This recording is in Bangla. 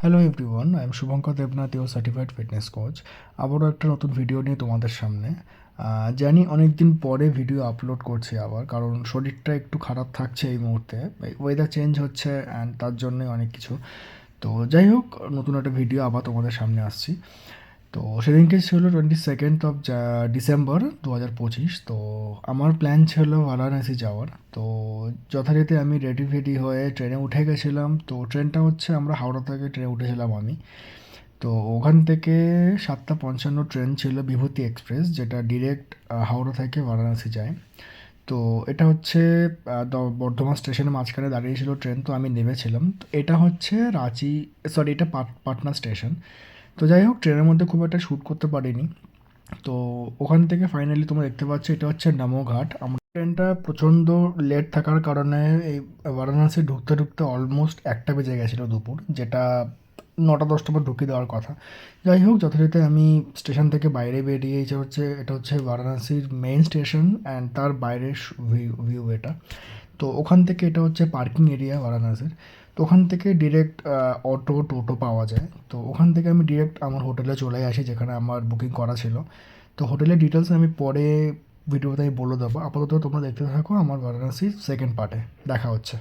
Hello everyone, I am Shubhankar Debnath, your certified fitness coach. আবারও একটা নতুন ভিডিও নিয়ে তোমাদের সামনে। জানি অনেক দিন পরে ভিডিও আপলোড করছি আবার, কারণ শরীরটা একটু খারাপ থাকছে এই মুহূর্তে। ওয়েদার চেঞ্জ হচ্ছে অ্যান্ড তার জন্যে অনেক কিছু। তো যাই হোক, নতুন একটা ভিডিও আবার তোমাদের সামনে আসছি। তো সেদিনকে ছিল 22nd of ডিসেম্বর 2025। তো আমার প্ল্যান ছিল বারাণসী যাওয়ার। তো যথারীতি আমি রেডি ফেডি হয়ে ট্রেনে উঠে গেছিলাম। তো ট্রেনটা হচ্ছে, আমরা হাওড়া থেকে ট্রেনে উঠেছিলাম আমি। তো ওখান থেকে 7:55 ট্রেন ছিল বিভূতি এক্সপ্রেস, যেটা ডিরেক্ট হাওড়া থেকে বারাণসী যায়। তো এটা হচ্ছে বর্ধমান স্টেশনের মাঝখানে দাঁড়িয়েছিল ট্রেন, তো আমি নেমেছিলাম। তো এটা হচ্ছে রাঁচি, সরি এটা পাটনা স্টেশন। তো যাই হোক, ট্রেনের মধ্যে খুব একটা শ্যুট করতে পারিনি। তো ওখান থেকে ফাইনালি তোমরা দেখতে পাচ্ছ এটা হচ্ছে নামোঘাট। আমরা ট্রেনটা প্রচণ্ড লেট থাকার কারণে এই বারাণসী ঢুকতে ঢুকতে অলমোস্ট 1টা বেজে গেছিলো দুপুর, যেটা 9টা 10টার পর ঢুকিয়ে দেওয়ার কথা। যাই হোক, যথারীতি আমি স্টেশন থেকে বাইরে বেরিয়ে এটা হচ্ছে বারাণসীর মেইন স্টেশন অ্যান্ড তার বাইরের ভিউ এটা। তো ওখান থেকে এটা হচ্ছে পার্কিং এরিয়া বারাণসীর। তো ওখান থেকে ডিরেক্ট অটো টোটো পাওয়া যায়। তো ওখান থেকে আমি ডিরেক্ট আমার হোটেলে চলে আসি, যেখানে আমার বুকিং করা ছিল। তো হোটেলের ডিটেলস আমি পরে ভিডিওতে আমি বলে দেবো। আপাতত তোমরা দেখতে থাকো আমার বারাণসীর সেকেন্ড পার্টে। দেখা হচ্ছে।